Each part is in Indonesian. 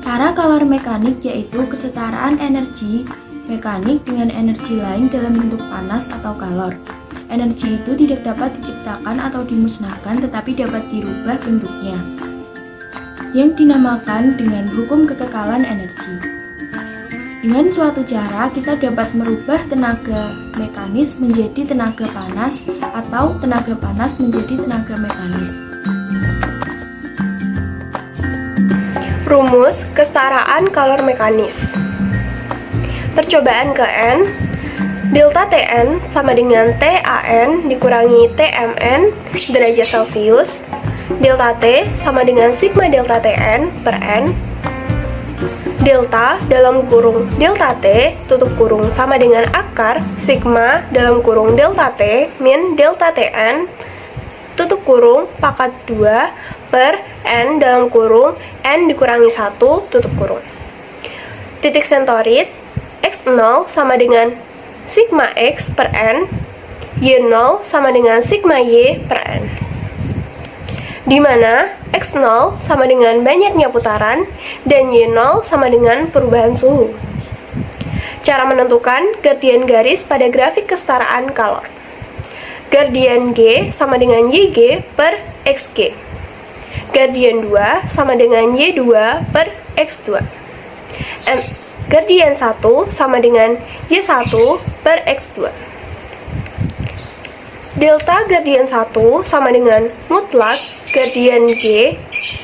Cara kalor mekanik yaitu kesetaraan energi mekanik dengan energi lain dalam bentuk panas atau kalor. Energi itu tidak dapat diciptakan atau dimusnahkan tetapi dapat dirubah bentuknya, yang dinamakan dengan hukum kekekalan energi. Dengan suatu cara, kita dapat merubah tenaga mekanis menjadi tenaga panas atau tenaga panas menjadi tenaga mekanis. Rumus kesetaraan kalor mekanis. Percobaan ke N, delta Tn sama dengan TAN dikurangi TMN derajat Celcius. Delta T sama dengan sigma delta Tn per N. Delta dalam kurung delta T tutup kurung sama dengan akar sigma dalam kurung delta T min delta Tn tutup kurung pangkat 2 per N dalam kurung N dikurangi 1 tutup kurung. Titik sentoid X0 sama dengan sigma X per N, Y0 sama dengan sigma Y per N, di mana X0 sama dengan banyaknya putaran dan Y0 sama dengan perubahan suhu. Cara menentukan gradien garis pada grafik kesetaraan kalor. Gradien G sama dengan YG per XG. Gradien 2 sama dengan Y2 per X2. Gradien 1 sama dengan Y1 per X2. Delta gradien 1 sama dengan mutlak gradien G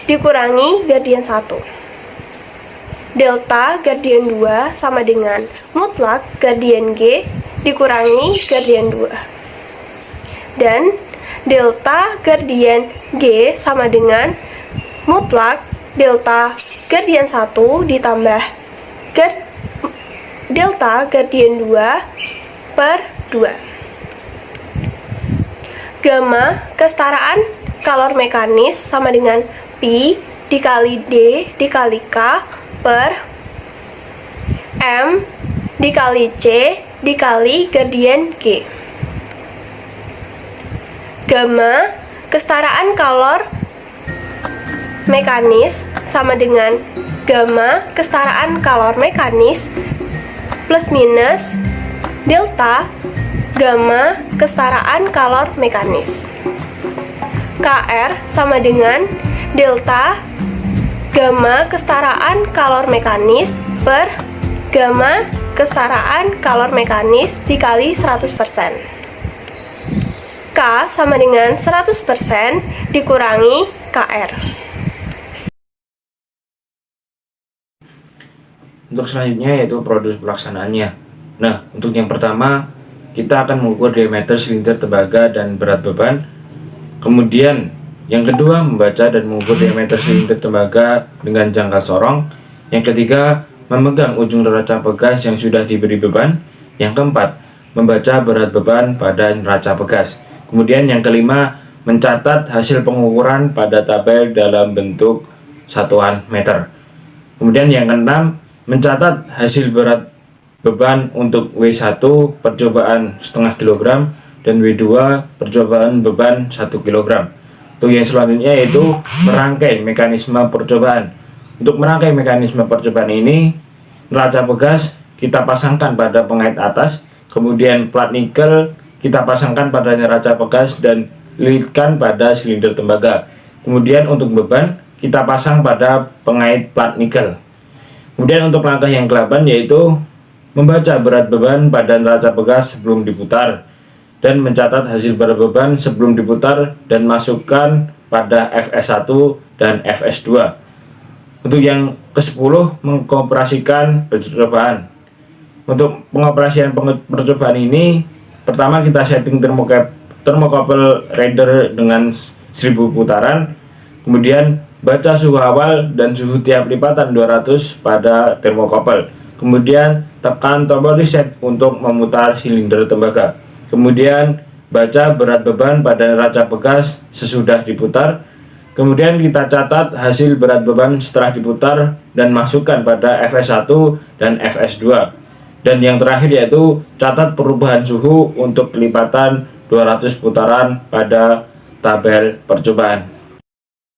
dikurangi gradien 1. Delta gradien 2 sama dengan mutlak gradien G dikurangi gradien 2. Dan delta gradien G sama dengan mutlak delta gradien 1 ditambah delta gradien 2 per 2. Gamma kesetaraan kalor mekanis sama dengan Pi dikali D dikali K per M dikali C dikali gradien G. Gamma kesetaraan kalor mekanis sama dengan gamma kesetaraan kalor mekanis plus minus delta gamma kesetaraan kalor mekanis. KR sama dengan delta gamma kesetaraan kalor mekanis per gamma kesetaraan kalor mekanis dikali 100%. K sama dengan 100% dikurangi KR. Untuk selanjutnya yaitu produk pelaksanaannya. Nah, untuk yang pertama kita akan mengukur diameter silinder tembaga dan berat beban. Kemudian yang kedua membaca dan mengukur diameter silinder tembaga dengan jangka sorong. Yang ketiga memegang ujung neraca pegas yang sudah diberi beban. Yang keempat membaca berat beban pada neraca pegas. Kemudian yang kelima mencatat hasil pengukuran pada tabel dalam bentuk satuan meter. Kemudian yang keenam mencatat hasil berat beban untuk W1 percobaan setengah kilogram dan W2 percobaan beban 1 kilogram. Untuk yang selanjutnya yaitu merangkai mekanisme percobaan. Untuk merangkai mekanisme percobaan ini, neraca pegas kita pasangkan pada pengait atas, kemudian plat nikel kita pasangkan pada neraca pegas dan lilitkan pada silinder tembaga. Kemudian untuk beban kita pasang pada pengait plat nikel. Kemudian untuk langkah yang ke-8 yaitu membaca berat beban pada neraca pegas sebelum diputar dan mencatat hasil berat beban sebelum diputar dan masukkan pada FS1 dan FS2. Untuk yang ke-10 mengoperasikan percobaan. Untuk pengoperasian percobaan ini, pertama kita setting thermocouple rider dengan 1000 putaran, kemudian baca suhu awal dan suhu tiap lipatan 200 pada thermocouple. Kemudian tekan tombol reset untuk memutar silinder tembaga. Kemudian baca berat beban pada neraca pegas sesudah diputar. Kemudian kita catat hasil berat beban setelah diputar dan masukkan pada FS1 dan FS2. Dan yang terakhir yaitu catat perubahan suhu untuk kelipatan 200 putaran pada tabel percobaan.